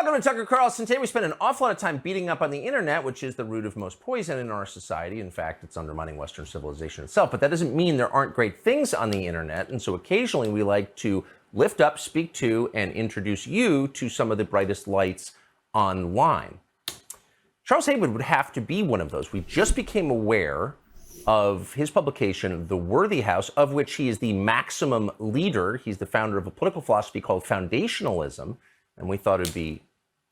Welcome to Tucker Carlson Today. We spend an awful lot of time beating up on the internet, which is the root of most poison in our society. In fact, it's undermining Western civilization itself. But that doesn't mean there aren't great things on the internet. And so occasionally we like to lift up, speak to, and introduce you to some of the brightest lights online. Charles Haywood would have to be one of those. We just became aware of his publication, The Worthy House, of which he is the maximum leader. He's the founder of a political philosophy called Foundationalism. And we thought it'd be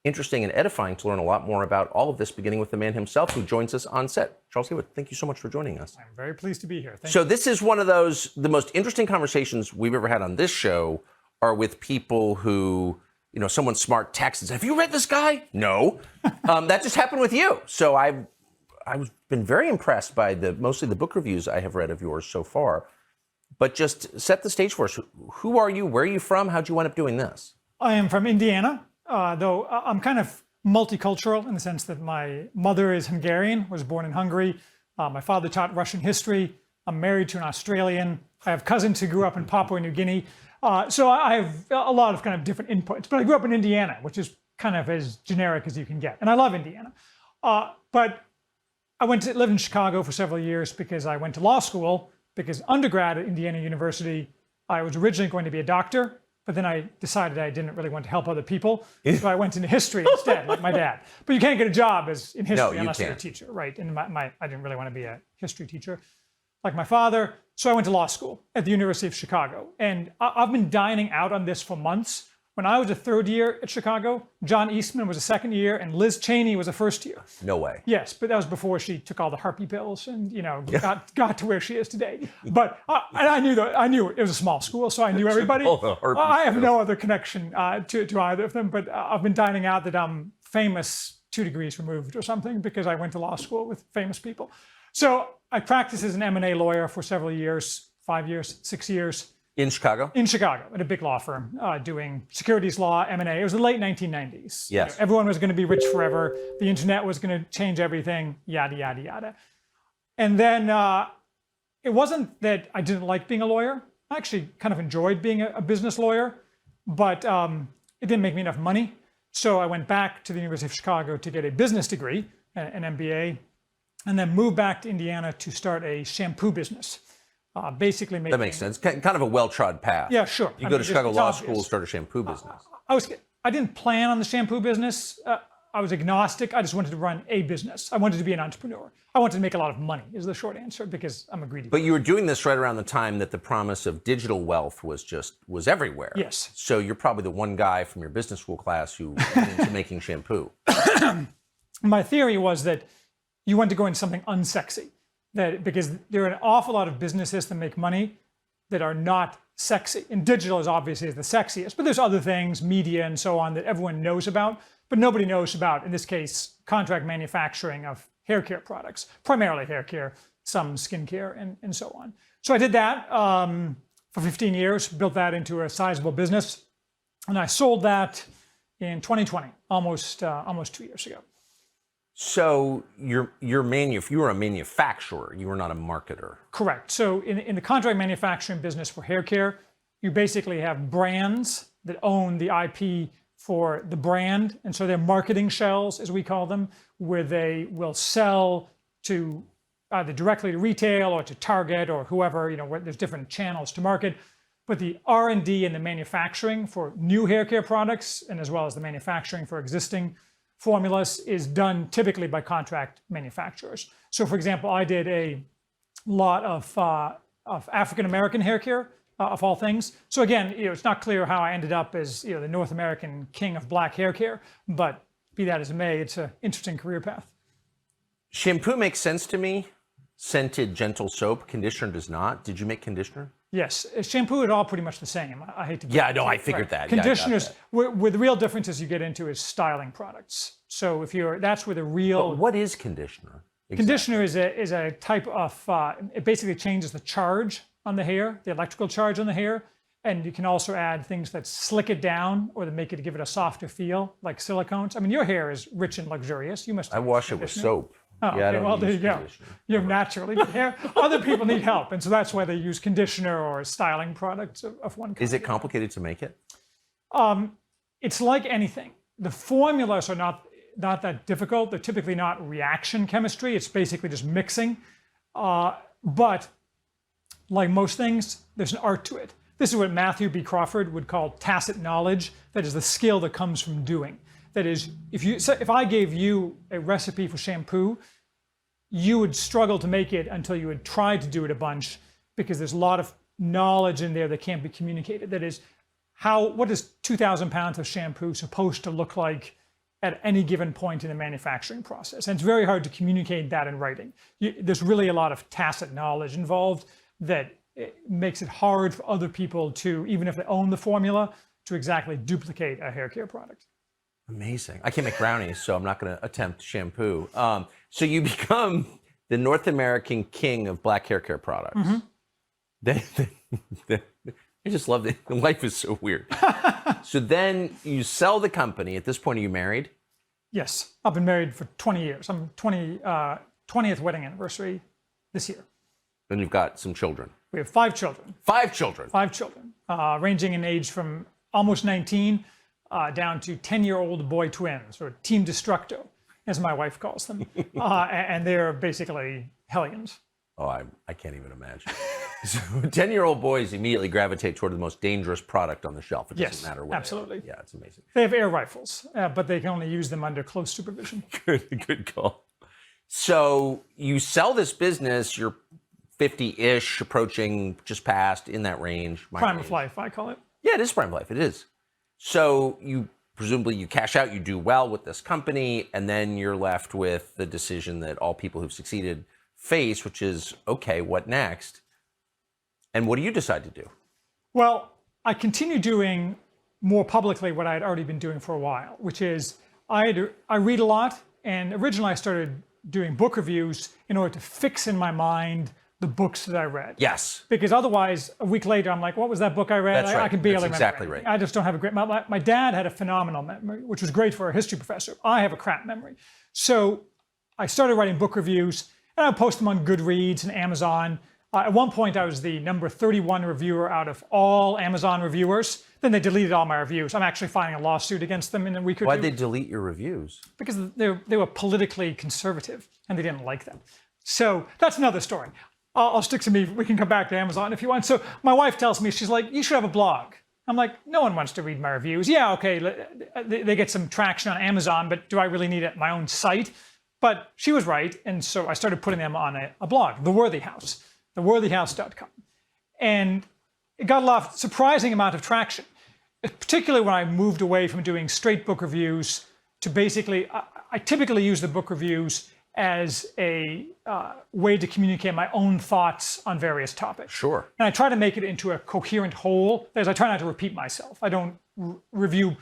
interesting and edifying to learn a lot more about all of this, beginning with the man himself who joins us on set. Charles Haywood, thank you so much for joining us. I'm very pleased to be here. Thank you. So this is one of those, the most interesting conversations we've ever had on this show are with people who, you know, someone smart texts and says, have you read this guy? No. That just happened with you. So I've been very impressed by mostly the book reviews I have read of yours so far. But just set the stage for us. Who are you? Where are you from? How'd you wind up doing this? I am from Indiana, though I'm kind of multicultural in the sense that my mother is Hungarian, was born in Hungary. My father taught Russian history. I'm married to an Australian. I have cousins who grew up in Papua New Guinea. So I have a lot of kind of different inputs. But I grew up in Indiana, which is kind of as generic as you can get. And I love Indiana. But I lived in Chicago for several years because I went to law school, because undergrad at Indiana University, I was originally going to be a doctor. But then I decided I didn't really want to help other people, so I went into history instead, like my dad. But you can't get a job in history unless you're a teacher, right? And I didn't really want to be a history teacher, like my father. So I went to law school at the University of Chicago. And I've been dining out on this for months. When I was a third year at Chicago, John Eastman was a second year, and Liz Cheney was a first year. No way. Yes, but that was before she took all the harpy pills and got to where she is today. But and I knew it was a small school, so I knew everybody. I have no other connection to either of them. But I've been dining out that I'm famous 2 degrees removed or something because I went to law school with famous people. So I practiced as an M&A lawyer for several years, 5 years, 6 years. In Chicago? In Chicago, at a big law firm, doing securities law, M&A. It was the late 1990s. Yes. Everyone was going to be rich forever. The internet was going to change everything, yada, yada, yada. And then it wasn't that I didn't like being a lawyer. I actually kind of enjoyed being a business lawyer, but it didn't make me enough money. So I went back to the University of Chicago to get a business degree, an MBA, and then moved back to Indiana to start a shampoo business. Basically making... That makes sense. Kind of a well-trod path. Yeah, sure. You go to Chicago Law School, start a shampoo business. I didn't plan on the shampoo business. I was agnostic. I just wanted to run a business. I wanted to be an entrepreneur. I wanted to make a lot of money, is the short answer, because I'm a greedy But you were doing this right around the time that the promise of digital wealth was everywhere. Yes. So you're probably the one guy from your business school class who went into making shampoo. My theory was that you want to go into something unsexy. Because there are an awful lot of businesses that make money that are not sexy. And digital is obviously the sexiest, but there's other things, media and so on, that everyone knows about, but nobody knows about, in this case, contract manufacturing of hair care products, primarily hair care, some skincare and so on. So I did that for 15 years, built that into a sizable business, and I sold that in 2020, almost 2 years ago. So you were a manufacturer, you were not a marketer. Correct. So in the contract manufacturing business for hair care, you basically have brands that own the IP for the brand. And so they're marketing shells, as we call them, where they will sell to either directly to retail or to Target or whoever, where there's different channels to market. But the R&D and the manufacturing for new hair care products, and as well as the manufacturing for existing formulas, is done typically by contract manufacturers. So, for example, I did a lot of African-American hair care, of all things. So again, it's not clear how I ended up as the North American king of black hair care, but be that as it may, it's an interesting career path. Shampoo makes sense to me. Scented, gentle soap. Conditioner does not. Did you make conditioner? Yes, shampoo is all pretty much the same. I hate to. Yeah, no, I figured that. Conditioners, where the real differences you get into is styling products. So that's where the real. But what is conditioner? Exactly. Conditioner is a type of. It basically changes the charge on the hair, the electrical charge on the hair, and you can also add things that slick it down or that give it a softer feel, like silicones. I mean, your hair is rich and luxurious. You must. I wash it with soap. Oh, yeah, okay, well, there you go. You have naturally good hair. Other people need help, and so that's why they use conditioner or styling products of one kind. Is it complicated to make it? It's like anything. the formulas are not that difficult. They're typically not reaction chemistry. It's basically just mixing. But like most things, there's an art to it. This is what Matthew B. Crawford would call tacit knowledge. That is the skill that comes from doing. That is, if I gave you a recipe for shampoo, you would struggle to make it until you had tried to do it a bunch, because there's a lot of knowledge in there that can't be communicated. That is, what is 2,000 pounds of shampoo supposed to look like at any given point in the manufacturing process? And it's very hard to communicate that in writing. There's really a lot of tacit knowledge involved that makes it hard for other people to, even if they own the formula, to exactly duplicate a hair care product. Amazing. I can't make brownies, so I'm not going to attempt shampoo. So you become the North American king of black hair care products. I just love it. Life is so weird. So then you sell the company. At this point, are you married? Yes. I've been married for 20 years. I'm 20th wedding anniversary this year. And you've got some children. We have 5 children. 5 children? 5 children, ranging in age from almost 19 down to 10-year-old boy twins, or Team Destructo, as my wife calls them. And they're basically hellions. Oh, I can't even imagine. So 10-year-old boys immediately gravitate toward the most dangerous product on the shelf. It doesn't matter what. Absolutely. Yeah, it's amazing. They have air rifles, but they can only use them under close supervision. Good call. So you sell this business, you're 50-ish, approaching just past, in that range. Prime of life, I call it. Yeah, it is prime of life. It is. So presumably you cash out, you do well with this company, and then you're left with the decision that all people who've succeeded face, which is, okay, what next? And what do you decide to do? Well, I continue doing more publicly what I had already been doing for a while, which is I read a lot, and originally I started doing book reviews in order to fix in my mind the books that I read. Yes. Because otherwise, a week later, I'm like, what was that book I read? That's right. I can barely That's exactly remember. right. I just don't have a great memory. My dad had a phenomenal memory, which was great for a history professor. I have a crap memory. So I started writing book reviews, and I post them on Goodreads and Amazon. At one point, I was the number 31 reviewer out of all Amazon reviewers. Then they deleted all my reviews. I'm actually filing a lawsuit against them in a week or two. Why'd they delete your reviews? Because they were politically conservative, and they didn't like them. So that's another story. I'll stick to me. We can come back to Amazon if you want. So my wife tells me, she's like, you should have a blog. I'm like, no one wants to read my reviews. Yeah, okay, they get some traction on Amazon, but do I really need it at my own site? But she was right, and so I started putting them on a blog, The Worthy House, theworthyhouse.com. And it got a surprising amount of traction, particularly when I moved away from doing straight book reviews to basically, I typically use the book reviews as a way to communicate my own thoughts on various topics. Sure. And I try to make it into a coherent whole. That is, I try not to repeat myself. I don't review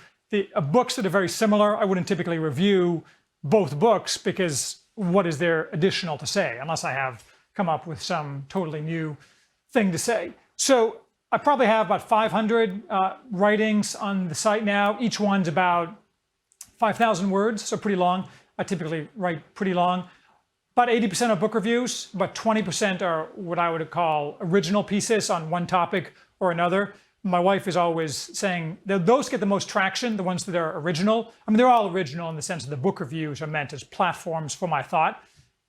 books that are very similar. I wouldn't typically review both books, because what is there additional to say, unless I have come up with some totally new thing to say. So I probably have about 500 writings on the site now. Each one's about 5,000 words, so pretty long. I typically write pretty long. About 80% are book reviews, about 20% are what I would call original pieces on one topic or another. My wife is always saying that those get the most traction, the ones that are original. I mean, they're all original in the sense that the book reviews are meant as platforms for my thought.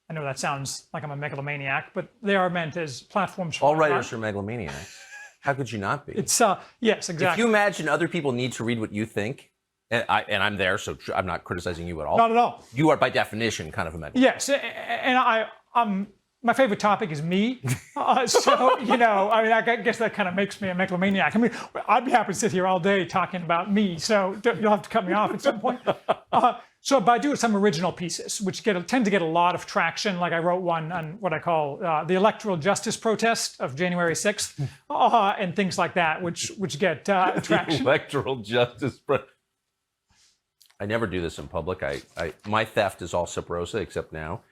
I know that sounds like I'm a megalomaniac, but they are meant as platforms for all my writers thought. are megalomaniacs. How could you not be? It's yes, exactly. If you imagine other people need to read what you think, and I'm there, so I'm not criticizing you at all. Not at all. You are by definition kind of a megalomaniac. Yes, and I'm my favorite topic is me. So, I mean, I guess that kind of makes me a megalomaniac. I mean, I'd be happy to sit here all day talking about me, so you'll have to cut me off at some point. But I do some original pieces, which tend to get a lot of traction. Like I wrote one on what I call the electoral justice protest of January 6th, and things like that, which get traction. Electoral justice protest. I never do this in public. My theft is all sub rosa, except now.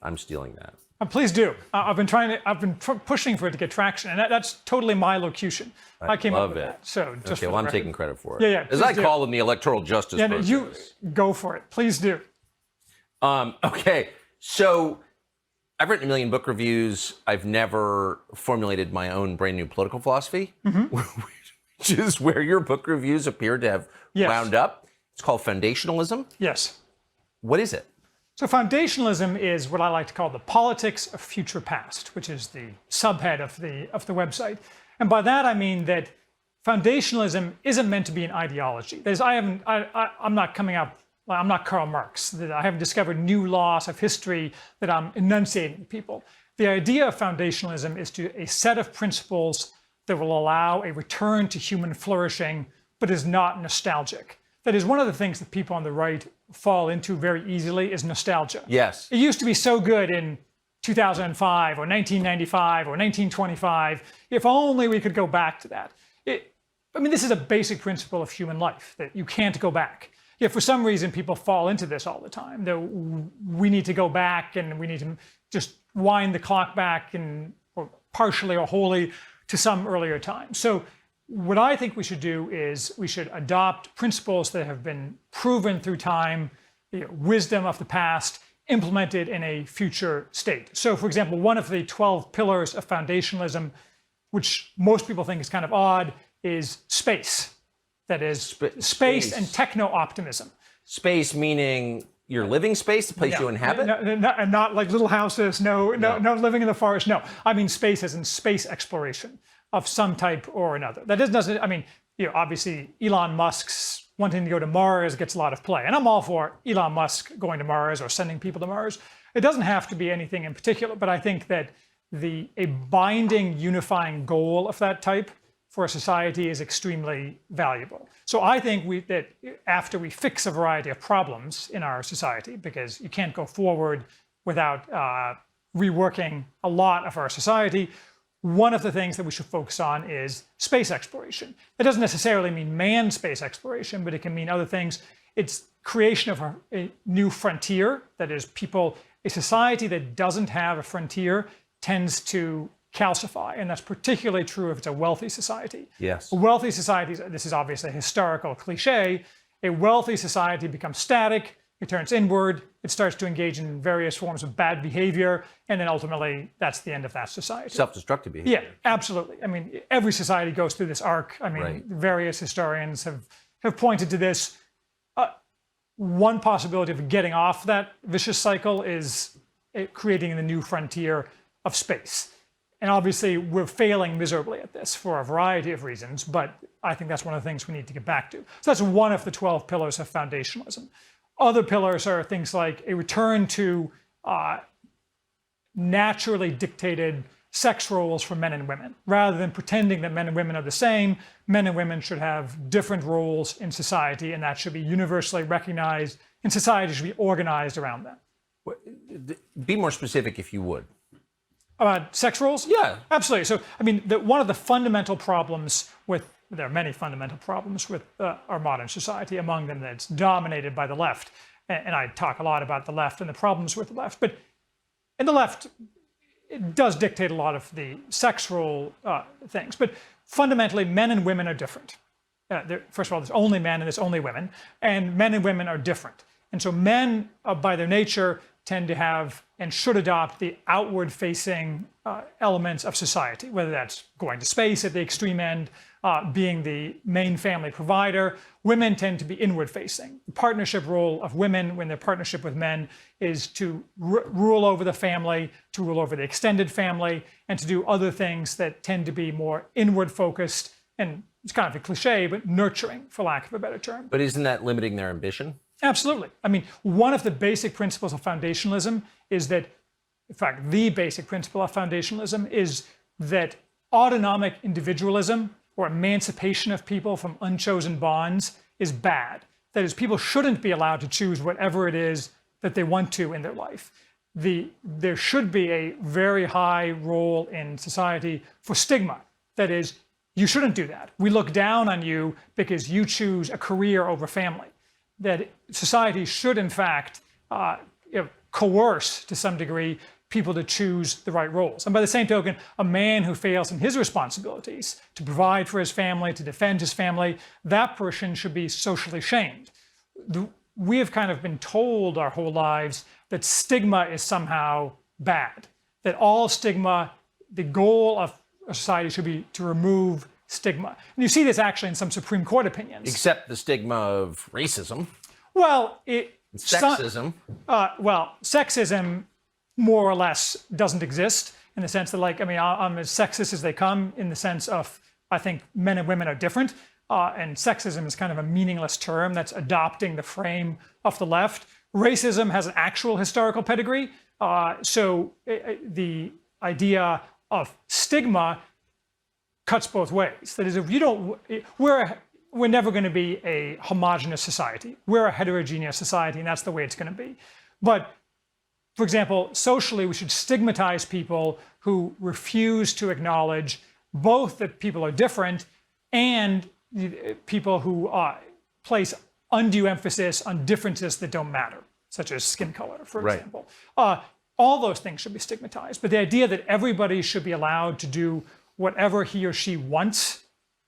I'm stealing that. Please do. I've been pushing for it to get traction, and that's totally my location. I came up with that. So just okay, well, I'm taking credit for it. Yeah. As I call them, the electoral justice process. You go for it. Please do. Okay, so I've written a million book reviews. I've never formulated my own brand new political philosophy, which is where your book reviews appear to have wound up. It's called foundationalism. Yes. What is it? So foundationalism is what I like to call the politics of future past, which is the subhead of the website. And by that I mean that foundationalism isn't meant to be an ideology. That is, I'm not coming up, I'm not Karl Marx. That I haven't discovered new laws of history that I'm enunciating to people. The idea of foundationalism is a set of principles that will allow a return to human flourishing, but is not nostalgic. That is, one of the things that people on the right fall into very easily is nostalgia. Yes. It used to be so good in 2005 or 1995 or 1925. If only we could go back to that. This is a basic principle of human life, that you can't go back. Yet for some reason, people fall into this all the time. That we need to go back and we need to just wind the clock back, or partially or wholly, to some earlier time. So what I think we should do is we should adopt principles that have been proven through time, wisdom of the past, implemented in a future state. So for example, one of the 12 pillars of foundationalism, which most people think is kind of odd, is space. That is, space and techno-optimism. Space meaning your living space, the place you inhabit? And not like little houses, no living in the forest, no. I mean space as in space exploration of some type or another. That doesn't, obviously Elon Musk's wanting to go to Mars gets a lot of play. And I'm all for Elon Musk going to Mars or sending people to Mars. It doesn't have to be anything in particular, but I think that a binding, unifying goal of that type for a society is extremely valuable. So I think that after we fix a variety of problems in our society, because you can't go forward without reworking a lot of our society, one of the things that we should focus on is space exploration. That doesn't necessarily mean manned space exploration, but it can mean other things. It's creation of a new frontier. That is, a society that doesn't have a frontier tends to calcify, and that's particularly true if it's a wealthy society. Yes. A wealthy society, this is obviously a historical cliche, a wealthy society becomes static, it turns inward, it starts to engage in various forms of bad behavior, and then ultimately that's the end of that society. Self-destructive behavior. Yeah, absolutely. Every society goes through this arc. Right. Various historians have pointed to this. One possibility of getting off that vicious cycle is creating the new frontier of space. And obviously, we're failing miserably at this for a variety of reasons, but I think that's one of the things we need to get back to. So that's one of the 12 pillars of foundationalism. Other pillars are things like a return to naturally dictated sex roles for men and women. Rather than pretending that men and women are the same, men and women should have different roles in society, and that should be universally recognized, and society should be organized around that. Be more specific, if you would. About sex roles? Yeah. Absolutely. So, one of the fundamental problems there are many fundamental problems with our modern society, among them that's dominated by the left. And I talk a lot about the left and the problems with the left. But in the left, it does dictate a lot of the sex role things. But fundamentally, men and women are different. First of all, there's only men and there's only women. And men and women are different. And so men, by their nature, tend to have and should adopt the outward-facing elements of society, whether that's going to space at the extreme end, being the main family provider. Women tend to be inward-facing. The partnership role of women when they're partnership with men is to rule over the family, to rule over the extended family, and to do other things that tend to be more inward-focused, and it's kind of a cliche, but nurturing, for lack of a better term. But isn't that limiting their ambition? Absolutely. One of the basic principles of foundationalism is that, in fact, the basic principle of foundationalism is that autonomic individualism or emancipation of people from unchosen bonds is bad. That is, people shouldn't be allowed to choose whatever it is that they want to in their life. There should be a very high role in society for stigma. That is, you shouldn't do that. We look down on you because you choose a career over family. That society should, in fact, coerce to some degree people to choose the right roles. And by the same token, a man who fails in his responsibilities to provide for his family, to defend his family, that person should be socially shamed. We have kind of been told our whole lives that stigma is somehow bad, that all stigma, the goal of a society should be to remove stigma. And you see this actually in some Supreme Court opinions. Except the stigma of racism. Well, sexism. Sexism more or less doesn't exist in the sense that, like, I mean, I'm as sexist as they come in the sense of, I think men and women are different. And sexism is kind of a meaningless term that's adopting the frame of the left. Racism has an actual historical pedigree. So the idea of stigma cuts both ways. That is, if you don't, we're never going to be a homogenous society. We're a heterogeneous society, and that's the way it's going to be. But, for example, socially, we should stigmatize people who refuse to acknowledge both that people are different and people who place undue emphasis on differences that don't matter, such as skin color, for example. All those things should be stigmatized. But the idea that everybody should be allowed to do whatever he or she wants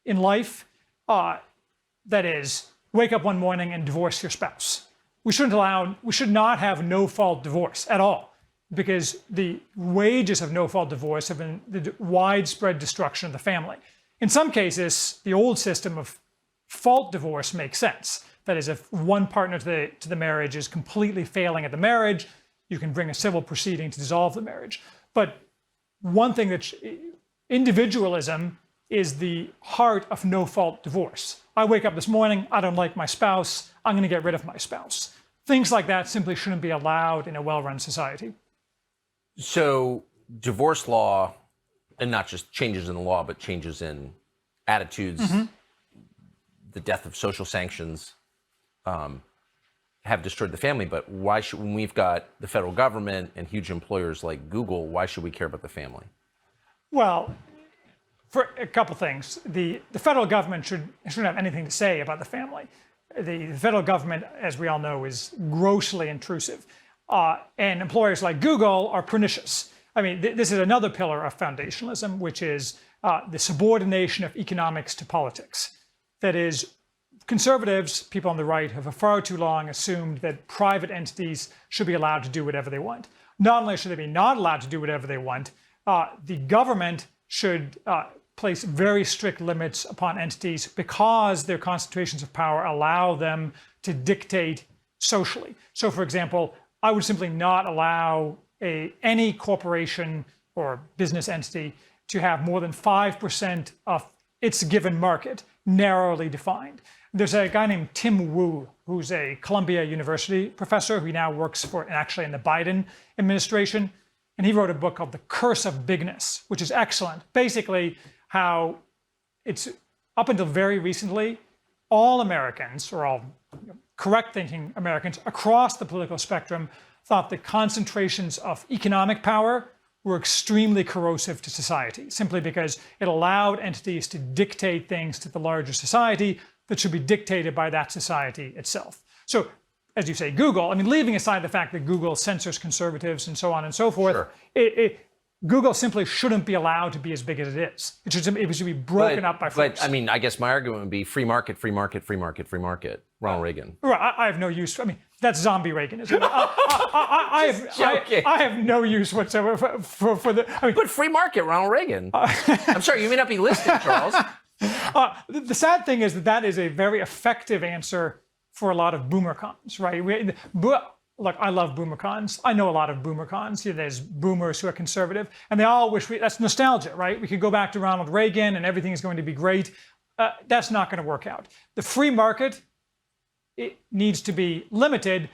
in life, that is, wake up one morning and divorce your spouse. We should not have no-fault divorce at all, because the wages of no-fault divorce have been the widespread destruction of the family. In some cases, the old system of fault divorce makes sense. That is, if one partner to the marriage is completely failing at the marriage, you can bring a civil proceeding to dissolve the marriage. But one thing that individualism is the heart of no-fault divorce. I wake up this morning, I don't like my spouse, I'm going to get rid of my spouse. Things like that simply shouldn't be allowed in a well-run society. So divorce law, and not just changes in the law, but changes in attitudes, the death of social sanctions, have destroyed the family. But why should, when we've got the federal government and huge employers like Google, why should we care about the family? Well, for a couple things. The federal government shouldn't have anything to say about the family. The federal government, as we all know, is grossly intrusive. And employers like Google are pernicious. I mean, this is another pillar of foundationalism, which is the subordination of economics to politics. That is, conservatives, people on the right, have for far too long assumed that private entities should be allowed to do whatever they want. Not only should they be not allowed to do whatever they want, the government should place very strict limits upon entities because their concentrations of power allow them to dictate socially. So, for example, I would simply not allow any corporation or business entity to have more than 5% of its given market narrowly defined. There's a guy named Tim Wu, who's a Columbia University professor who now works actually in the Biden administration. And he wrote a book called The Curse of Bigness, which is excellent. Basically, how it's up until very recently, all Americans, or all correct-thinking Americans across the political spectrum, thought that concentrations of economic power were extremely corrosive to society, simply because it allowed entities to dictate things to the larger society that should be dictated by that society itself. So, as you say, Google, I mean, leaving aside the fact that Google censors conservatives and so on and so forth, Google simply shouldn't be allowed to be as big as it is. It should be broken up by force. But, I mean, I guess my argument would be free market, free market, free market, free market. Ronald Reagan. Right, I have no use for, I mean, that's zombie Reaganism. I have no use whatsoever for the, I mean, but free market, Ronald Reagan. I'm sorry, you may not be listening, Charles. The sad thing is that is a very effective answer for a lot of boomer cons, right? Look, I love boomer cons. I know a lot of boomer cons. There's boomers who are conservative, and they all wish that's nostalgia, right? We could go back to Ronald Reagan and everything is going to be great. That's not going to work out. The free market, it needs to be limited,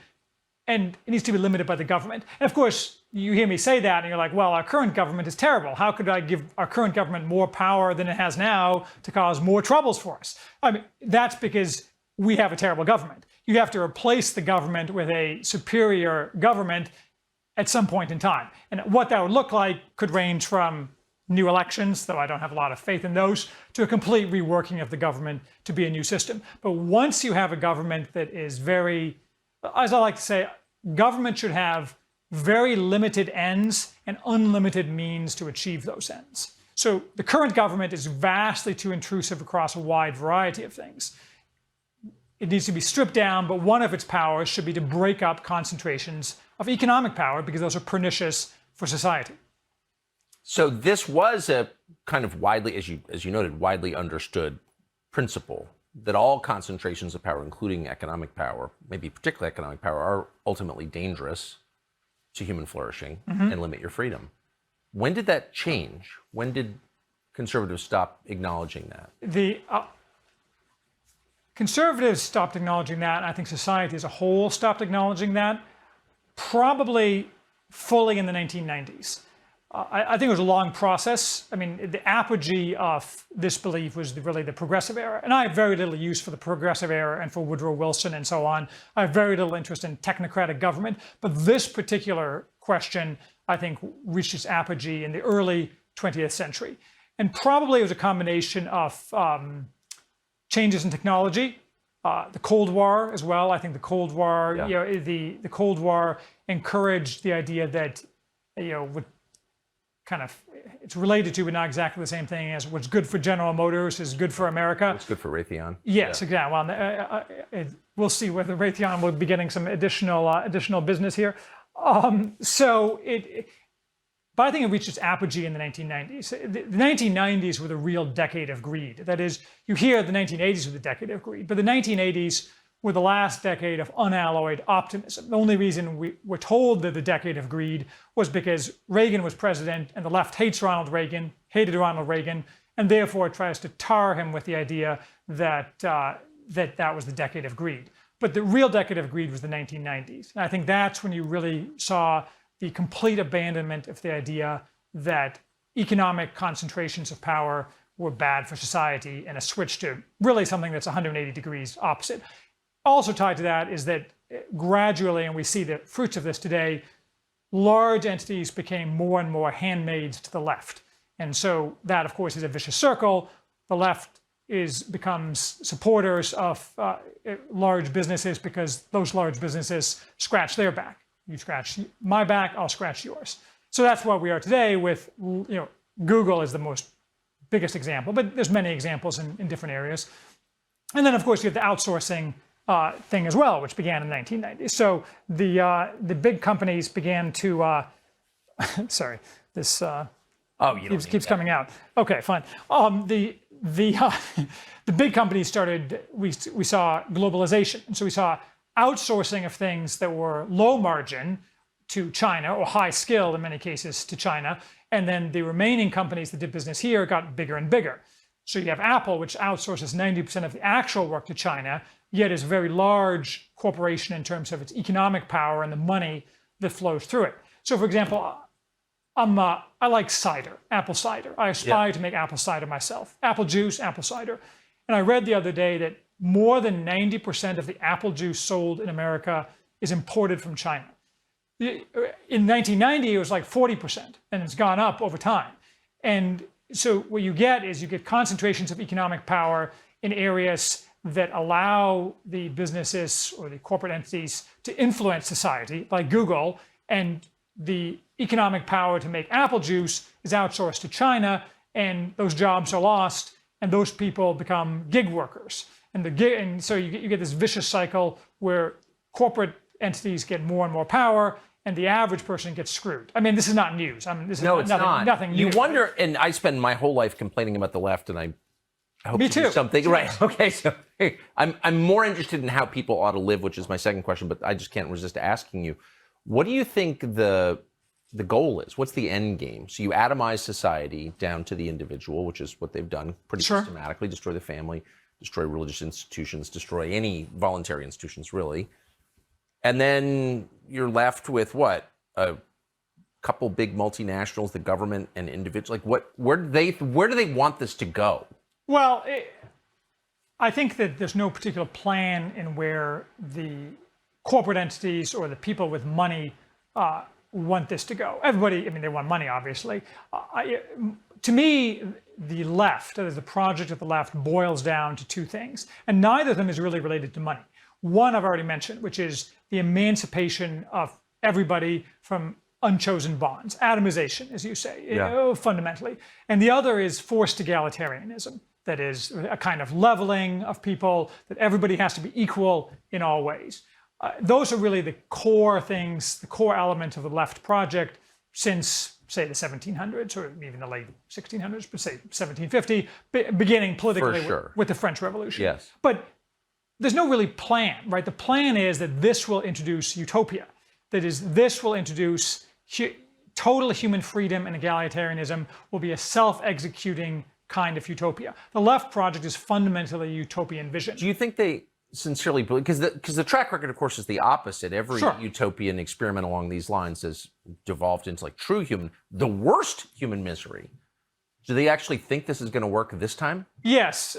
and it needs to be limited by the government. And of course, you hear me say that, and you're like, well, our current government is terrible. How could I give our current government more power than it has now to cause more troubles for us? I mean, that's because we have a terrible government. You have to replace the government with a superior government at some point in time. And what that would look like could range from new elections, though I don't have a lot of faith in those, to a complete reworking of the government to be a new system. But once you have a government that is very, as I like to say, government should have very limited ends and unlimited means to achieve those ends. So the current government is vastly too intrusive across a wide variety of things. It needs to be stripped down, but one of its powers should be to break up concentrations of economic power because those are pernicious for society. So this was a kind of widely, as you noted, widely understood principle that all concentrations of power, including economic power, maybe particularly economic power, are ultimately dangerous to human flourishing and limit your freedom. When did that change? When did conservatives stop acknowledging that? The conservatives stopped acknowledging that, and I think society as a whole stopped acknowledging that, probably fully in the 1990s. I think it was a long process. I mean, the apogee of this belief was really the progressive era. And I have very little use for the progressive era and for Woodrow Wilson and so on. I have very little interest in technocratic government. But this particular question, I think, reached its apogee in the early 20th century. And probably it was a combination of changes in technology, the Cold War as well. I think the Cold War, the Cold War encouraged the idea that, would kind of, it's related to, but not exactly the same thing as what's good for General Motors is good for America. What's good for Raytheon. Yes, exactly. Well, we'll see whether Raytheon will be getting some additional business here. But I think it reached its apogee in the 1990s. The 1990s were the real decade of greed. That is, you hear the 1980s were the decade of greed, but the 1980s were the last decade of unalloyed optimism. The only reason we were told that the decade of greed was because Reagan was president and the left hated Ronald Reagan, and therefore tries to tar him with the idea that that was the decade of greed. But the real decade of greed was the 1990s. And I think that's when you really saw the complete abandonment of the idea that economic concentrations of power were bad for society and a switch to really something that's 180 degrees opposite. Also tied to that is that gradually, and we see the fruits of this today, large entities became more and more handmaids to the left. And so that, of course, is a vicious circle. The left becomes supporters of large businesses because those large businesses scratch their back. You scratch my back, I'll scratch yours. So that's where we are today with, Google is the biggest example, but there's many examples in different areas. And then, of course, you have the outsourcing thing as well, which began in the 1990s. So the big companies began to, sorry, this keeps coming out. Okay, fine. The big companies started, we saw globalization. And so we saw outsourcing of things that were low margin to China, or high skill in many cases to China. And then the remaining companies that did business here got bigger and bigger. So you have Apple, which outsources 90% of the actual work to China, yet is a very large corporation in terms of its economic power and the money that flows through it. So for example, I like cider, apple cider. I aspire to make apple cider myself. Apple juice, apple cider. And I read the other day that more than 90% of the apple juice sold in America is imported from China. In 1990, it was like 40%, and it's gone up over time. And so what you get concentrations of economic power in areas that allow the businesses or the corporate entities to influence society, like Google, and the economic power to make apple juice is outsourced to China, and those jobs are lost, and those people become gig workers. And so you get this vicious cycle where corporate entities get more and more power, and the average person gets screwed. I mean, this is not news. It's nothing new. You wonder, and I spend my whole life complaining about the left, and I hope to do something. Right. Okay. So I'm more interested in how people ought to live, which is my second question, but I just can't resist asking you, what do you think the goal is? What's the end game? So you atomize society down to the individual, which is what they've done pretty systematically, destroy the family, destroy religious institutions, destroy any voluntary institutions, really. And then you're left with what? A couple big multinationals, the government, and individuals. Like, where do they want this to go? Well, I think that there's no particular plan in where the corporate entities or the people with money want this to go. Everybody, I mean, they want money, obviously. To me, the left, the project of the left, boils down to two things, and neither of them is really related to money. One I've already mentioned, which is the emancipation of everybody from unchosen bonds, atomization, as you say, fundamentally. And the other is forced egalitarianism. That is a kind of leveling of people, that everybody has to be equal in all ways. Those are really the core things, the core elements of the left project. since, say, the 1700s, or even the late 1600s, but say 1750, beginning politically with the French Revolution. Yes. But there's no really plan, right? The plan is that this will introduce utopia. That is, this will introduce total human freedom and egalitarianism, will be a self-executing kind of utopia. The left project is fundamentally a utopian vision. Do you think they sincerely believe, because the track record, of course, is the opposite. Every utopian experiment along these lines has devolved into like the worst human misery. Do they actually think this is going to work this time? Yes,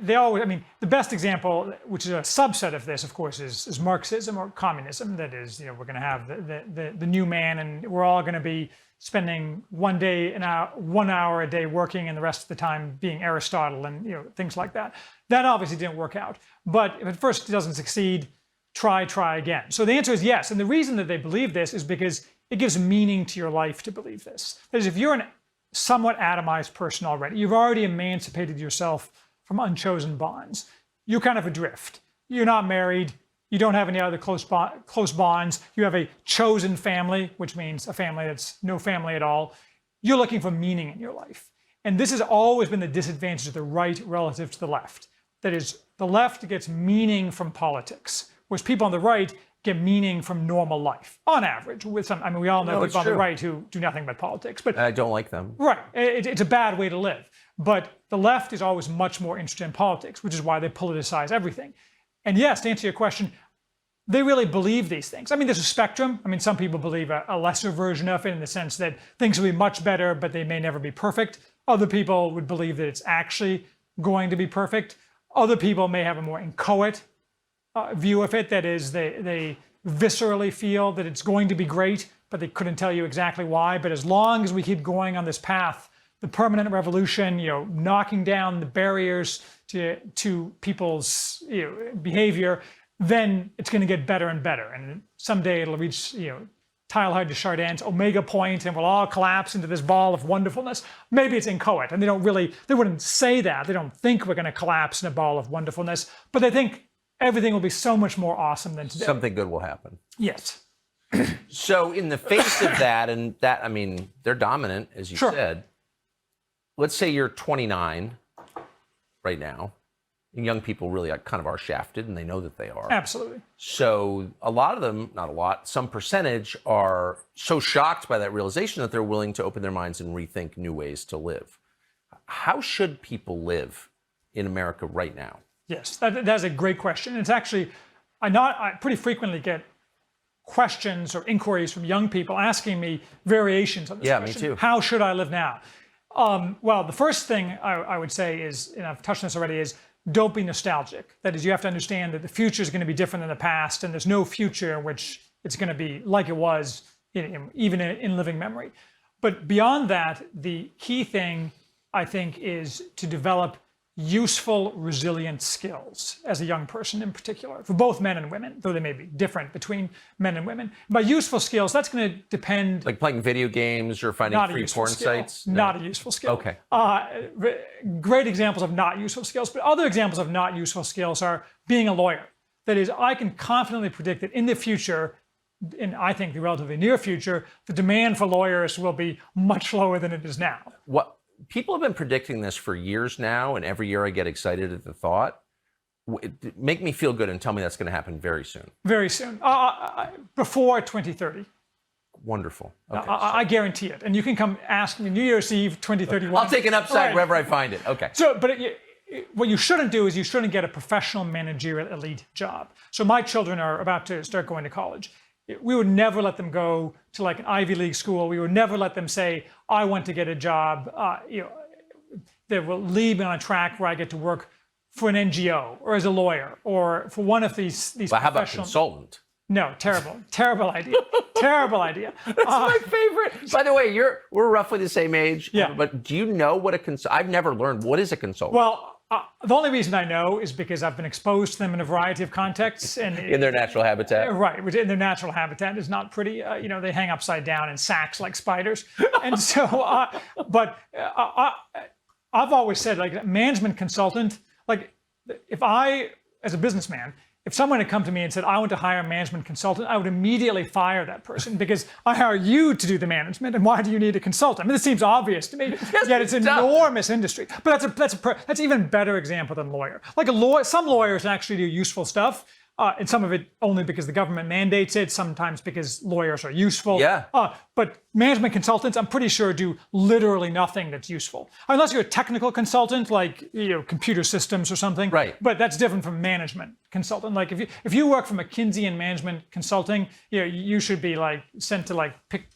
they always. I mean, the best example, which is a subset of this, of course, is Marxism or communism. That is, we're going to have the new man, and we're all going to be spending 1 hour a day working, and the rest of the time being Aristotle and things like that. That obviously didn't work out. But if at first it doesn't succeed, try again. So the answer is yes. And the reason that they believe this is because it gives meaning to your life to believe this. That is, if you're an somewhat atomized person already, you've already emancipated yourself from unchosen bonds. You're kind of adrift. You're not married. You don't have any other close bonds. You have a chosen family, which means a family that's no family at all. You're looking for meaning in your life. And this has always been the disadvantage of the right relative to the left. That is, the left gets meaning from politics, whereas people on the right get meaning from normal life, on average. With some, I mean, we all know people on the right who do nothing but politics. But I don't like them. Right, it's a bad way to live. But the left is always much more interested in politics, which is why they politicize everything. And yes, to answer your question, they really believe these things. I mean, there's a spectrum. I mean, some people believe a lesser version of it in the sense that things will be much better, but they may never be perfect. Other people would believe that it's actually going to be perfect. Other people may have a more inchoate view of it. That is, they viscerally feel that it's going to be great, but they couldn't tell you exactly why. But as long as we keep going on this path, the permanent revolution, knocking down the barriers to people's behavior, then it's going to get better and better. And someday it'll reach, Teilhard de Chardin's omega point, and we'll all collapse into this ball of wonderfulness. Maybe it's inchoate, and they wouldn't say that. They don't think we're going to collapse in a ball of wonderfulness, but they think everything will be so much more awesome than today. Something good will happen. Yes. So in the face of that, and that, I mean, they're dominant, as you said. Let's say you're 29 right now. And young people really kind of are shafted, and they know that they are. Absolutely. So a lot of them, not a lot, some percentage are so shocked by that realization that they're willing to open their minds and rethink new ways to live. How should people live in America right now? Yes, that's a great question. It's actually, I pretty frequently get questions or inquiries from young people asking me variations on this question. Me too. How should I live now? Well, the first thing I would say is, and I've touched on this already, is don't be nostalgic. That is, you have to understand that the future is going to be different than the past, and there's no future in which it's going to be like it was, even in living memory. But beyond that, the key thing, I think, is to develop useful, resilient skills as a young person in particular, for both men and women, though they may be different between men and women. By useful skills, that's going to depend... Like playing video games or finding free porn sites? No. Not a useful skill. Okay. Great examples of not useful skills, but other examples of not useful skills are being a lawyer. That is, I can confidently predict that in the future, in I think the relatively near future, the demand for lawyers will be much lower than it is now. People have been predicting this for years now, and every year I get excited at the thought. Make me feel good and tell me that's going to happen very soon. Very soon. Before 2030. Wonderful. Okay, I guarantee it. And you can come ask me New Year's Eve 2031. I'll take an upside wherever I find it. Okay. So, but what you shouldn't do is you shouldn't get a professional managerial elite job. So my children are about to start going to college. We would never let them go to like an Ivy League school. We would never let them say, I want to get a job that will lead me on a track where I get to work for an NGO or as a lawyer or for one of these But how about consultant? No, terrible idea. Terrible idea. That's my favorite. By the way, we're roughly the same age. Yeah. But do you know what a consultant? I've never learned. What is a consultant? Well, the only reason I know is because I've been exposed to them in a variety of contexts. And in their natural habitat? Right, which in their natural habitat is not pretty. They hang upside down in sacks like spiders. And so, I've always said, like, management consultant, like, if I, as a businessman, if someone had come to me and said, I want to hire a management consultant, I would immediately fire that person because I hire you to do the management, and why do you need a consultant? I mean, this seems obvious to me, yet it's an enormous industry. But that's even better example than lawyer. Like some lawyers actually do useful stuff, and some of it only because the government mandates it, sometimes because lawyers are useful. Yeah. But management consultants, I'm pretty sure, do literally nothing that's useful. Unless you're a technical consultant, like computer systems or something. Right. But that's different from management consultant. Like if you work for McKinsey in management consulting, you should be like sent to like pick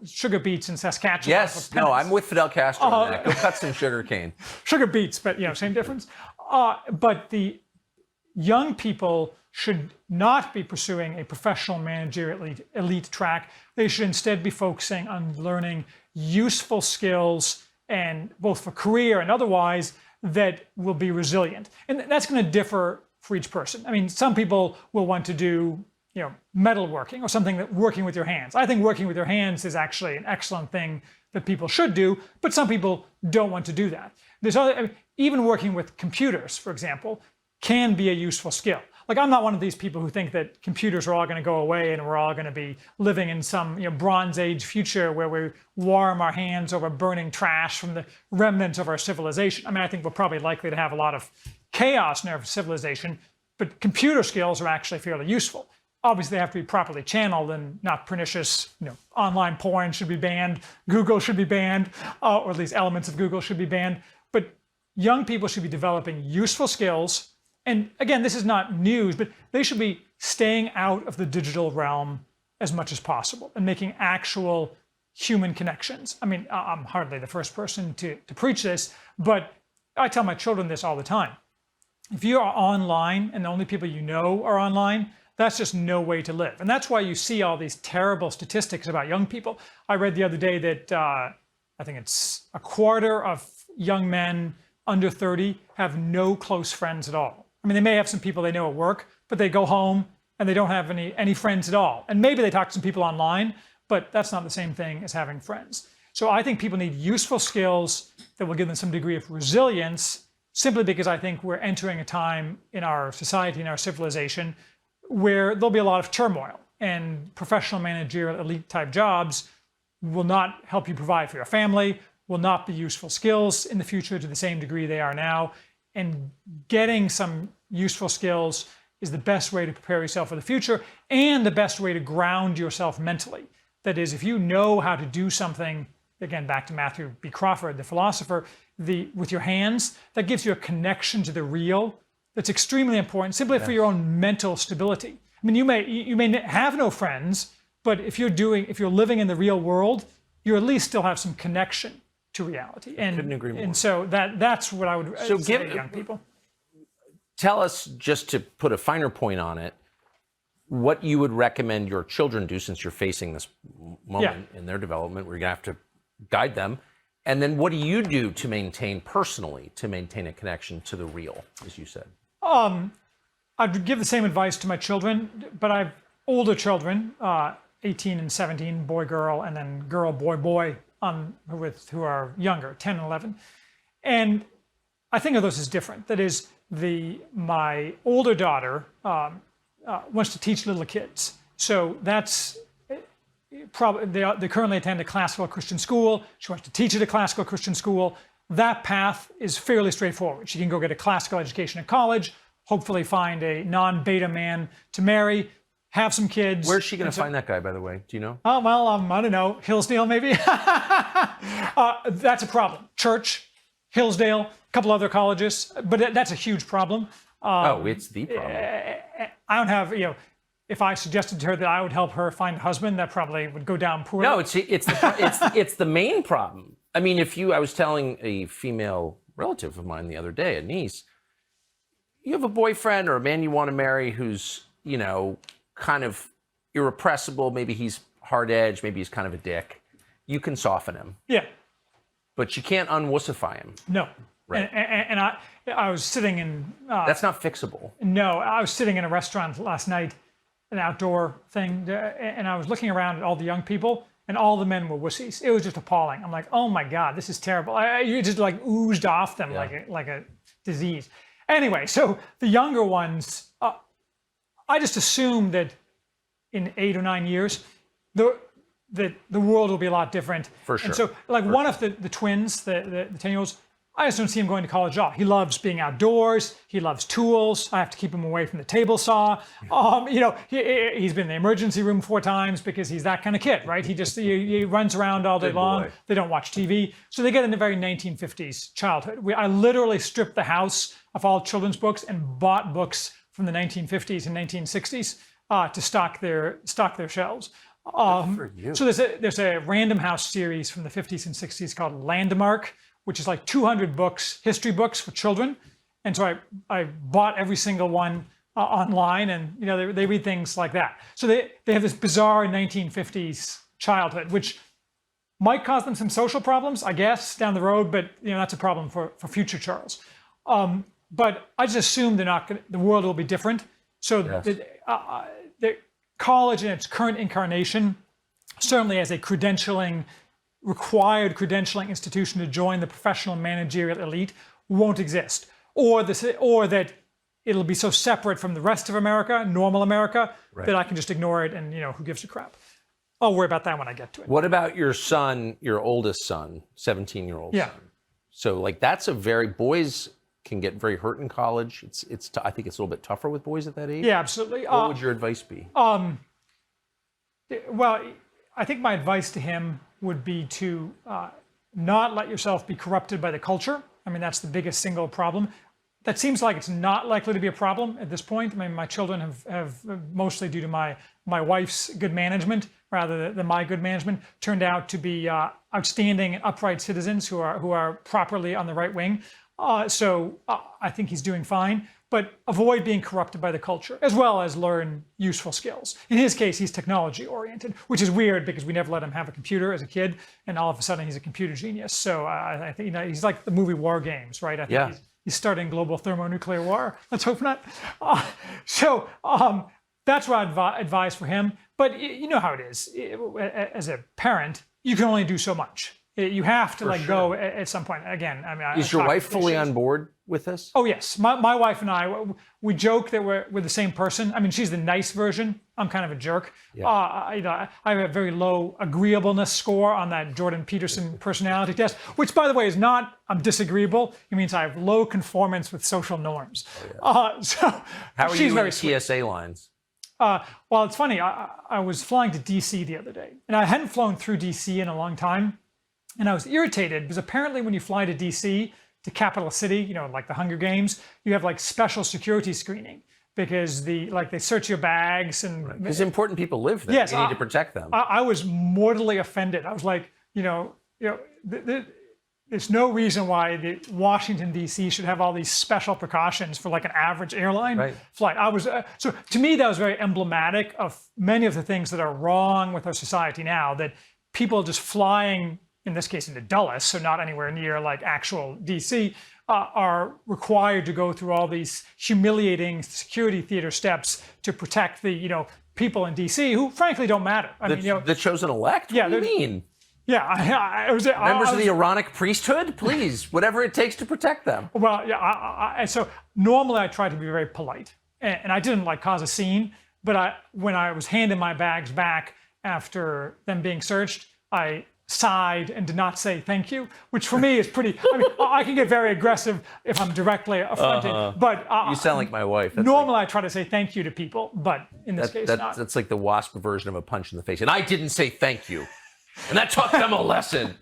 sugar beets in Saskatchewan. Yes. No, I'm with Fidel Castro on that. Go cut some sugar cane. Sugar beets, but same difference. But the young people should not be pursuing a professional managerial elite track. They should instead be focusing on learning useful skills, and both for career and otherwise, that will be resilient. And that's going to differ for each person. I mean, some people will want to do metalworking or something that working with your hands. I think working with your hands is actually an excellent thing that people should do, but some people don't want to do that. Even working with computers, for example, can be a useful skill. Like, I'm not one of these people who think that computers are all going to go away and we're all going to be living in some Bronze Age future where we warm our hands over burning trash from the remnants of our civilization. I mean, I think we're probably likely to have a lot of chaos in our civilization, but computer skills are actually fairly useful. Obviously, they have to be properly channeled and not pernicious. Online porn should be banned. Google should be banned, or at least elements of Google should be banned. But young people should be developing useful skills. And again, this is not news, but they should be staying out of the digital realm as much as possible and making actual human connections. I mean, I'm hardly the first person to preach this, but I tell my children this all the time. If you are online and the only people you know are online, that's just no way to live. And that's why you see all these terrible statistics about young people. I read the other day that I think it's a quarter of young men under 30 have no close friends at all. I mean, they may have some people they know at work, but they go home and they don't have any friends at all. And maybe they talk to some people online, but that's not the same thing as having friends. So I think people need useful skills that will give them some degree of resilience, simply because I think we're entering a time in our society, in our civilization, where there'll be a lot of turmoil, and professional managerial elite type jobs will not help you provide for your family, will not be useful skills in the future to the same degree they are now. And getting some useful skills is the best way to prepare yourself for the future, and the best way to ground yourself mentally. That is, if you know how to do something, again, back to Matthew B. Crawford, the philosopher, with your hands, that gives you a connection to the real that's extremely important, simply for your own mental stability. I mean, you may have no friends, but if you're living in the real world, you at least still have some connection to reality. And couldn't agree more. And so that's what I would say to young people. Tell us, just to put a finer point on it, what you would recommend your children do, since you're facing this moment in their development where you're going to have to guide them. And then what do you do to maintain a connection to the real, as you said? I'd give the same advice to my children, but I have older children, 18 and 17, boy, girl, and then girl, boy, boy, who are younger, 10 and 11. And I think of those as different. That is, my older daughter wants to teach little kids. So that's probably, they currently attend a classical Christian school. She wants to teach at a classical Christian school. That path is fairly straightforward. She can go get a classical education at college, hopefully find a non-beta man to marry, have some kids. Where's she going to find that guy, by the way? Do you know? Oh, well, I don't know. Hillsdale, maybe? That's a problem. Church, Hillsdale, a couple other colleges, but that's a huge problem. It's the problem. I don't have, if I suggested to her that I would help her find a husband, that probably would go down poorly. No, it's the main problem. I mean, I was telling a female relative of mine the other day, a niece, you have a boyfriend or a man you want to marry who's, kind of irrepressible. Maybe he's hard-edged. Maybe he's kind of a dick. You can soften him. Yeah. But you can't unwussify him. No. Right. And I was sitting in... That's not fixable. No, I was sitting in a restaurant last night, an outdoor thing, and I was looking around at all the young people, and all the men were wussies. It was just appalling. I'm like, oh my God, this is terrible. You just like oozed off them like a disease. Anyway, so the younger ones, I just assume that in 8 or 9 years, that the world will be a lot different. For sure. And so, like one of the twins, the 10-year-olds, I just don't see him going to college at all. He loves being outdoors. He loves tools. I have to keep him away from the table saw. He's been in the emergency room 4 times because he's that kind of kid, right? He runs around all day long. They don't watch TV. So they get in a very 1950s childhood. I literally stripped the house of all children's books and bought books from the 1950s and 1960s to stock their shelves. So there's a Random House series from the 50s and 60s called Landmark, which is like 200 books, history books for children. And so I bought every single one online, and they read things like that. So they have this bizarre 1950s childhood, which might cause them some social problems, I guess, down the road, but that's a problem for future Charles. But I just assume the world will be different. So the college in its current incarnation, certainly as a required credentialing institution to join the professional managerial elite, won't exist. Or that it'll be so separate from the rest of America, normal America, that I can just ignore it and who gives a crap. I'll worry about that when I get to it. What about your son, your oldest son, 17-year-old son? So that's boys can get very hurt in college. I think it's a little bit tougher with boys at that age. Yeah, absolutely. What would your advice be? Well, I think my advice to him would be to not let yourself be corrupted by the culture. I mean, that's the biggest single problem. That seems like it's not likely to be a problem at this point. I mean, my children have mostly due to my wife's good management rather than my good management, turned out to be outstanding and upright citizens who are properly on the right wing. So I think he's doing fine, but avoid being corrupted by the culture, as well as learn useful skills. In his case, he's technology oriented, which is weird because we never let him have a computer as a kid, and all of a sudden he's a computer genius. So I think he's like the movie War Games, right? I think he's starting global thermonuclear war. Let's hope not. That's what I'd advise for him. But you know how it is. As a parent, you can only do so much. You have to go at some point. Again, I mean, is your wife fully on board with this? Oh yes, my wife and I, we joke that we're the same person. I mean, she's the nice version. I'm kind of a jerk. Yeah. I have a very low agreeableness score on that Jordan Peterson personality test, which, by the way, is not I'm disagreeable. It means I have low conformance with social norms. Oh, yeah. So how are you in TSA lines? Well, it's funny. I was flying to DC the other day, and I hadn't flown through DC in a long time. And I was irritated because apparently when you fly to DC, to capital city, like the Hunger Games, you have special security screening because they search your bags and because important people live there. Yes, you need to protect them. I was mortally offended. I was like, there's no reason why the Washington D.C. should have all these special precautions for an average airline flight. So to me that was very emblematic of many of the things that are wrong with our society now. That people just flying, in this case into Dulles, so not anywhere near actual DC, are required to go through all these humiliating security theater steps to protect the people in DC who frankly don't matter. I mean, the chosen elect. What do you mean? Yeah, members of the Aaronic priesthood, please, whatever it takes to protect them. Well, yeah. So normally I try to be very polite, and I didn't cause a scene. But when I was handing my bags back after them being searched, I sighed and did not say thank you, which for me is pretty. I mean, I can get very aggressive if I'm directly affronted. But you sound like my wife. That's normally I try to say thank you to people, but in this case, not. That's like the WASP version of a punch in the face. And I didn't say thank you. And that taught them a lesson.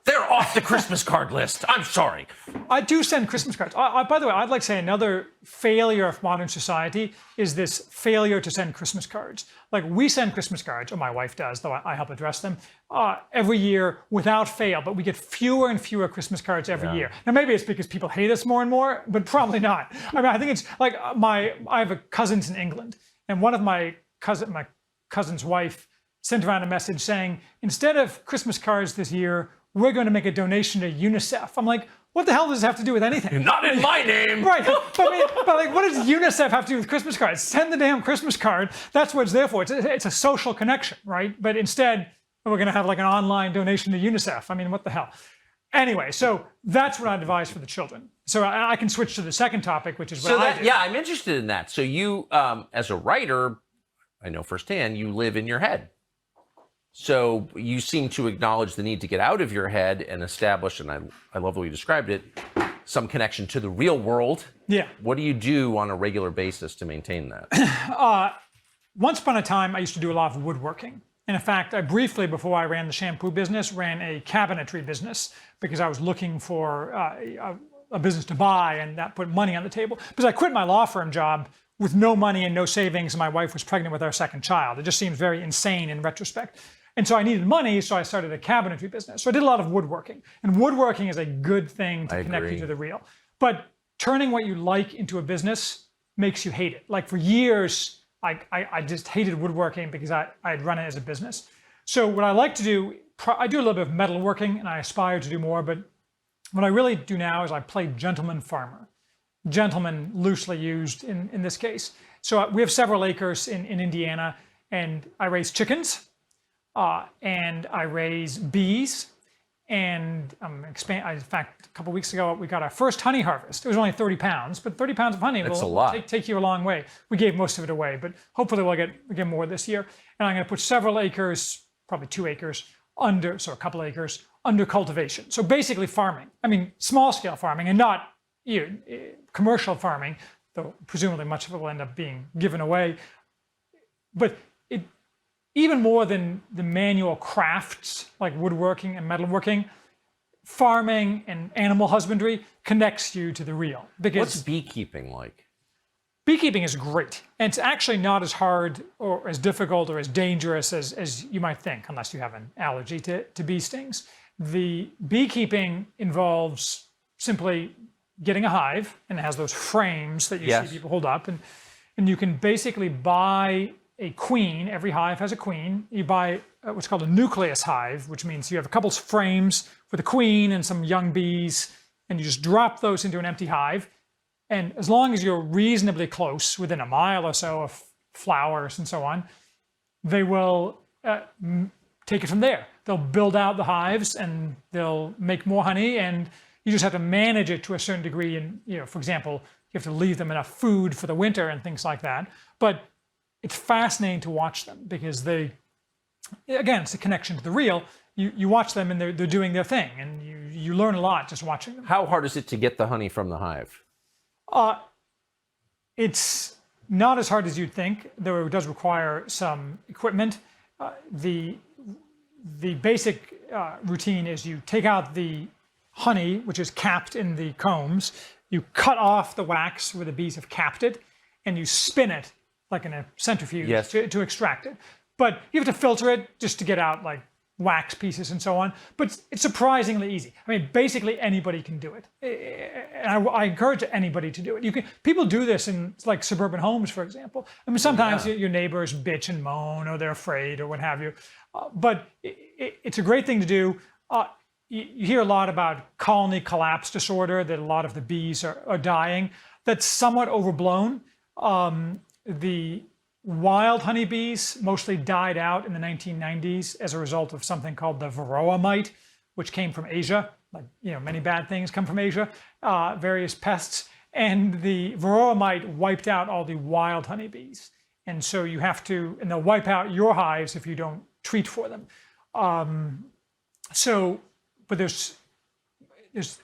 They're off the Christmas card list. I'm sorry. I do send Christmas cards. By the way, I'd like to say another failure of modern society is this failure to send Christmas cards. We send Christmas cards, or my wife does, though I help address them, every year without fail. But we get fewer and fewer Christmas cards every year. Now, maybe it's because people hate us more and more, but probably not. I mean, I think it's I have cousins in England, and one of my cousin's wife sent around a message saying, instead of Christmas cards this year, we're going to make a donation to UNICEF. I'm like, what the hell does this have to do with anything? Not in my name. Right. But what does UNICEF have to do with Christmas cards? Send the damn Christmas card. That's what it's there for. It's a social connection, right? But instead, we're going to have an online donation to UNICEF. I mean, what the hell? Anyway, so that's what I advise for the children. So I can switch to the second topic, which is what I do. Yeah, I'm interested in that. So you, as a writer, I know firsthand, you live in your head. So you seem to acknowledge the need to get out of your head and establish, and I love the way you described it, some connection to the real world. Yeah. What do you do on a regular basis to maintain that? Once upon a time, I used to do a lot of woodworking. And in fact, I briefly, before I ran the shampoo business, ran a cabinetry business because I was looking for a business to buy, and that put money on the table. Because I quit my law firm job with no money and no savings, and my wife was pregnant with our second child. It just seems very insane in retrospect. And so I needed money, so I started a cabinetry business. So I did a lot of woodworking. And woodworking is a good thing to connect you to the real. But turning what you like into a business makes you hate it. Like for years, I just hated woodworking because I'd run it as a business. So what I like to do, I do a little bit of metalworking, and I aspire to do more, but what I really do now is I play gentleman farmer. Gentleman loosely used in this case. So we have several acres in Indiana, and I raise chickens, and I raise bees, and in fact, a couple weeks ago, we got our first honey harvest. It was only 30 pounds, but 30 pounds of honey will take you a long way. We gave most of it away, but hopefully we'll get more this year. And I'm going to put several acres, probably 2 acres, so a couple acres, under cultivation. So basically farming. I mean, small scale farming and not commercial farming, though presumably much of it will end up being given away. But even more than the manual crafts like woodworking and metalworking, farming and animal husbandry connects you to the real. Because what's beekeeping like? Beekeeping is great. And it's actually not as hard or as difficult or as dangerous as you might think, unless you have an allergy to bee stings. The beekeeping involves simply getting a hive, and it has those frames that you see people hold up. And you can basically buy a queen. Every hive has a queen. You buy what's called a nucleus hive, which means you have a couple frames with a queen and some young bees, and you just drop those into an empty hive. And as long as you're reasonably close, within a mile or so of flowers and so on, they will take it from there. They'll build out the hives and they'll make more honey, and you just have to manage it to a certain degree. And for example, you have to leave them enough food for the winter and things like that. But it's fascinating to watch them because again, it's a connection to the real. You watch them and they're doing their thing, and you learn a lot just watching them. How hard is it to get the honey from the hive? It's not as hard as you'd think, though it does require some equipment. The basic routine is you take out the honey, which is capped in the combs, you cut off the wax where the bees have capped it, and you spin it like in a centrifuge to extract it. But you have to filter it just to get out like wax pieces and so on. But it's surprisingly easy. I mean, basically anybody can do it. And I encourage anybody to do it. People do this in like suburban homes, for example. I mean, sometimes your neighbors bitch and moan, or they're afraid, or what have you. But it's a great thing to do. You hear a lot about colony collapse disorder, that a lot of the bees are dying. That's somewhat overblown. The wild honeybees mostly died out in the 1990s as a result of something called the varroa mite, which came from Asia. Like, many bad things come from Asia, various pests. And the varroa mite wiped out all the wild honeybees. And so and they'll wipe out your hives if you don't treat for them. But there's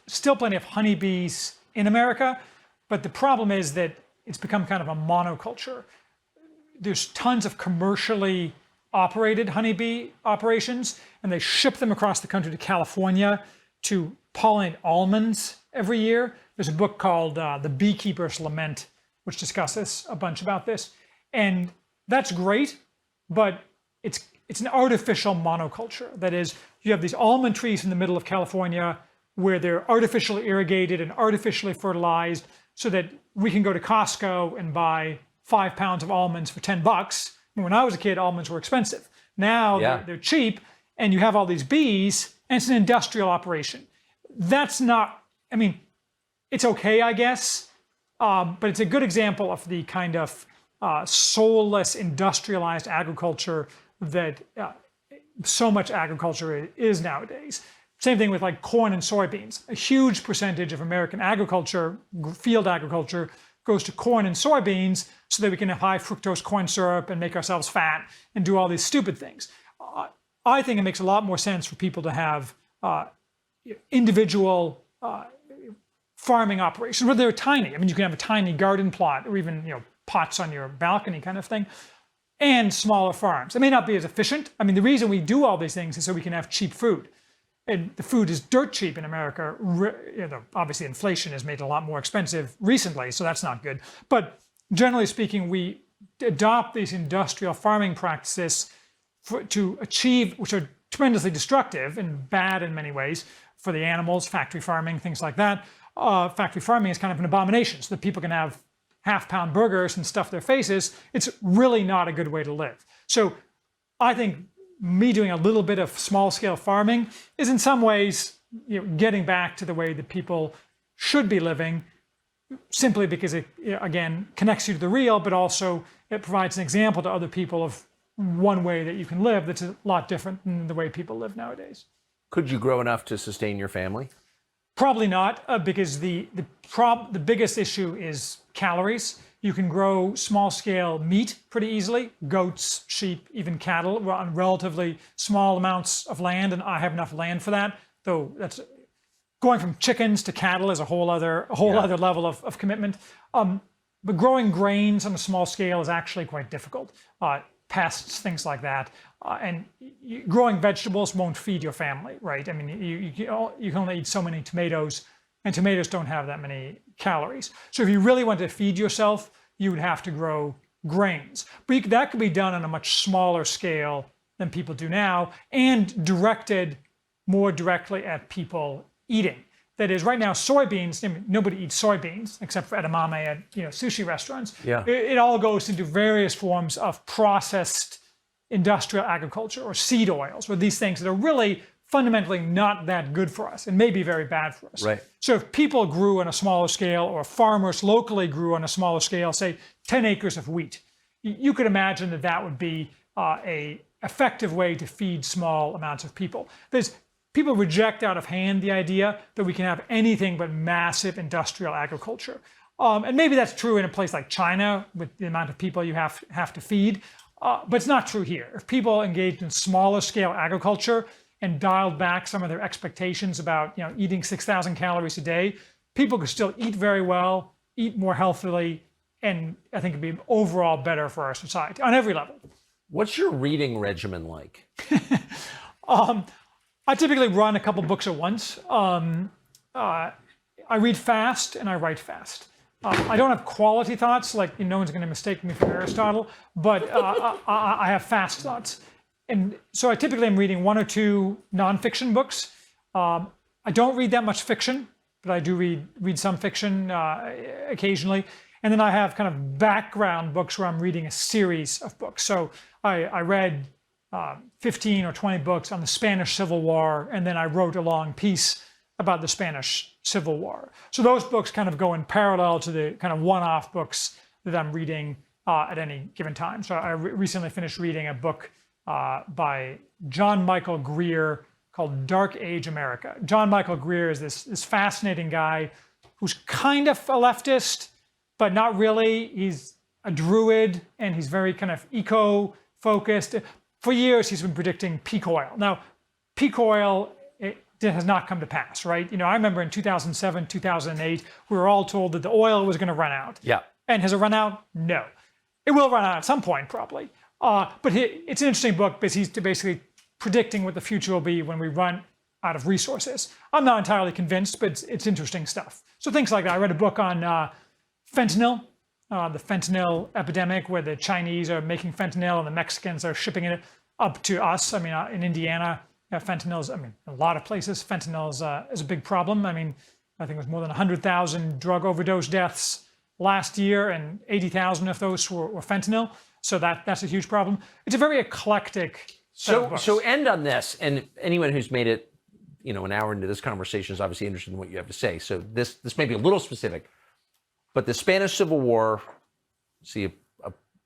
still plenty of honeybees in America, but the problem is that it's become kind of a monoculture. There's tons of commercially operated honeybee operations, and they ship them across the country to California to pollinate almonds every year. There's a book called The Beekeeper's Lament, which discusses a bunch about this. And that's great, but it's an artificial monoculture. That is, you have these almond trees in the middle of California where they're artificially irrigated and artificially fertilized so that we can go to Costco and buy 5 pounds of almonds for $10. When I was a kid, almonds were expensive. Now they're cheap, and you have all these bees, and it's an industrial operation. That's not, it's okay, I guess, but it's a good example of the kind of soulless, industrialized agriculture that so much agriculture is nowadays. Same thing with like corn and soybeans. A huge percentage of American agriculture, field agriculture, goes to corn and soybeans so that we can have high fructose corn syrup and make ourselves fat and do all these stupid things. I think it makes a lot more sense for people to have individual farming operations, whether they're tiny. I mean, you can have a tiny garden plot or even pots on your balcony kind of thing, and smaller farms. It may not be as efficient. I mean, the reason we do all these things is so we can have cheap food. And the food is dirt cheap in America. Obviously, inflation has made it a lot more expensive recently, so that's not good. But generally speaking, we adopt these industrial farming practices to achieve, which are tremendously destructive and bad in many ways for the animals, factory farming, things like that. Factory farming is kind of an abomination, so that people can have half-pound burgers and stuff their faces. It's really not a good way to live. So I think me doing a little bit of small-scale farming is in some ways getting back to the way that people should be living, simply because it, again, connects you to the real, but also it provides an example to other people of one way that you can live that's a lot different than the way people live nowadays. Could you grow enough to sustain your family? Probably not, because the biggest issue is calories. You can grow small-scale meat pretty easily, goats, sheep, even cattle, on relatively small amounts of land, and I have enough land for that. Though that's going from chickens to cattle is a whole other level of commitment. But growing grains on a small scale is actually quite difficult. Pests, things like that, and growing vegetables won't feed your family, right? I mean, you can only eat so many tomatoes, and tomatoes don't have that many calories. So if you really want to feed yourself, you would have to grow grains. But that could be done on a much smaller scale than people do now, and directed more directly at people eating. That is, right now, soybeans, I mean, nobody eats soybeans except for edamame at sushi restaurants. Yeah. It all goes into various forms of processed industrial agriculture or seed oils, or these things that are really fundamentally not that good for us and may be very bad for us. Right. So if people grew on a smaller scale, or farmers locally grew on a smaller scale, say 10 acres of wheat, you could imagine that that would be a effective way to feed small amounts of people. People reject out of hand the idea that we can have anything but massive industrial agriculture. And maybe that's true in a place like China with the amount of people you have to feed, but it's not true here. If people engaged in smaller scale agriculture and dialed back some of their expectations about eating 6,000 calories a day, people could still eat very well, eat more healthily, and I think it'd be overall better for our society on every level. What's your reading regimen like? I typically run a couple books at once. I read fast and I write fast. I don't have quality thoughts, like no one's going to mistake me for Aristotle, but I have fast thoughts. And so I typically am reading 1 or 2 nonfiction books. I don't read that much fiction, but I do read some fiction occasionally. And then I have kind of background books where I'm reading a series of books. So I read 15 or 20 books on the Spanish Civil War, and then I wrote a long piece about the Spanish Civil War. So those books kind of go in parallel to the kind of one-off books that I'm reading at any given time. So I recently finished reading a book by John Michael Greer called Dark Age America. John Michael Greer is this fascinating guy who's kind of a leftist, but not really. He's a druid, and he's very kind of eco-focused. For years, he's been predicting peak oil. Now, peak oil it has not come to pass, right? I remember in 2007, 2008, we were all told that the oil was going to run out. Yeah. And has it run out? No. It will run out at some point, probably. But it's an interesting book because he's basically predicting what the future will be when we run out of resources. I'm not entirely convinced, but it's interesting stuff. So things like that. I read a book on fentanyl. The fentanyl epidemic, where the Chinese are making fentanyl and the Mexicans are shipping it up to us. I mean, in Indiana, fentanyl's, in a lot of places, fentanyl is a big problem. I mean, I think it was more than 100,000 drug overdose deaths last year, and 80,000 of those were fentanyl. So that's a huge problem. It's a very eclectic set of books. So end on this, and anyone who's made it, an hour into this conversation is obviously interested in what you have to say. So this may be a little specific. But the Spanish Civil War, see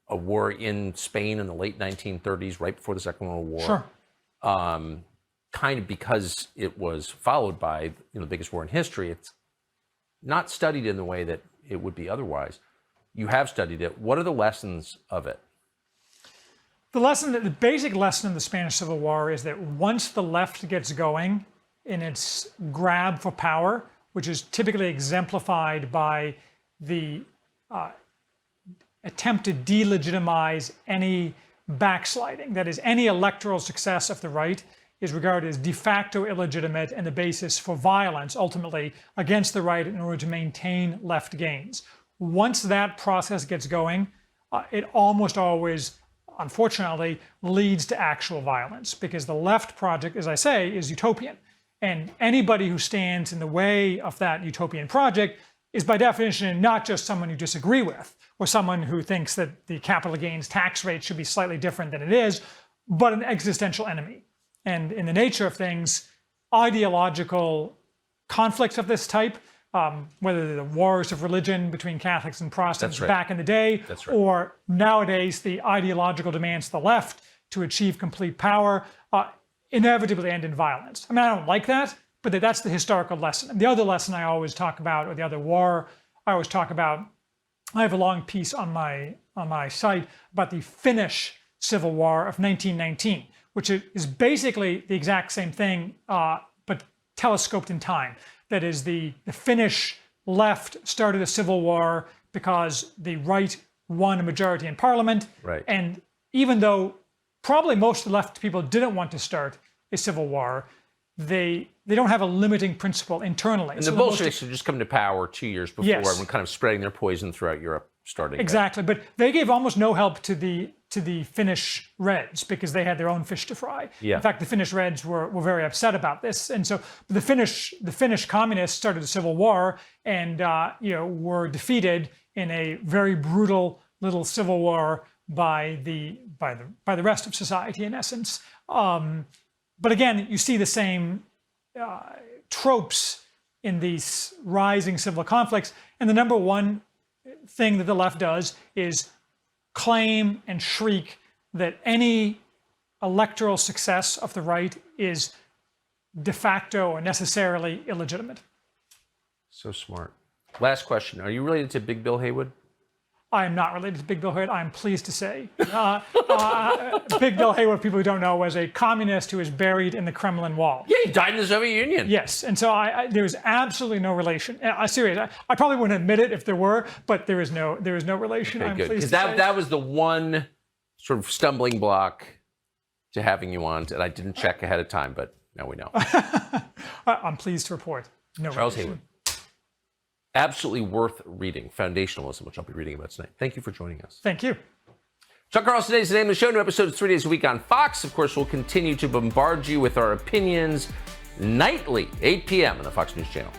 a war in Spain in the late 1930s, right before the Second World War. Sure. kind of because it was followed by the biggest war in history, it's not studied in the way that it would be otherwise. You have studied it. What are the lessons of it? The basic lesson of the Spanish Civil War is that once the left gets going in its grab for power, which is typically exemplified by the attempt to delegitimize any backsliding, that is, any electoral success of the right is regarded as de facto illegitimate and the basis for violence, ultimately, against the right in order to maintain left gains. Once that process gets going, it almost always, unfortunately, leads to actual violence, because the left project, as I say, is utopian. And anybody who stands in the way of that utopian project is by definition not just someone you disagree with, or someone who thinks that the capital gains tax rate should be slightly different than it is, but an existential enemy. And in the nature of things, ideological conflicts of this type, whether the wars of religion between Catholics and Protestants back in the day, or nowadays the ideological demands of the left to achieve complete power, inevitably end in violence. I mean, I don't like that, but that's the historical lesson. And the other lesson I always talk about, or the other war I always talk about, I have a long piece on my site about the Finnish Civil War of 1919, which is basically the exact same thing, but telescoped in time. That is, the Finnish left started a civil war because the right won a majority in parliament. Right. And even though probably most of the left people didn't want to start a civil war, they don't have a limiting principle internally. And the Bolsheviks had just come to power 2 years before and were kind of spreading their poison throughout Europe, starting. Exactly, but they gave almost no help to the Finnish Reds because they had their own fish to fry. Yeah. In fact, the Finnish Reds were very upset about this, and so the Finnish communists started a civil war and were defeated in a very brutal little civil war by the rest of society, in essence. But again, you see the same tropes in these rising civil conflicts, and the number one thing that the left does is claim and shriek that any electoral success of the right is de facto or necessarily illegitimate. So smart. Last question. Are you related to Big Bill Haywood? I am not related to Big Bill Haywood, I'm pleased to say. Big Bill Haywood, people who don't know, was a communist who was buried in the Kremlin wall. Yeah, he died in the Soviet Union. Yes, and so there's absolutely no relation. Seriously, I probably wouldn't admit it if there were, but there is no relation. Okay, I'm good. pleased to Because say. that was the one sort of stumbling block to having you on, and I didn't check ahead of time, but now we know. I'm pleased to report no Charles relation. Haywood. Absolutely worth reading. Foundationalism, which I'll be reading about tonight. Thank you for joining us. Thank you. Tucker Carlson Today is the name of the show. New episodes 3 days a week on Fox. Of course, we'll continue to bombard you with our opinions nightly, 8 p.m. on the Fox News Channel.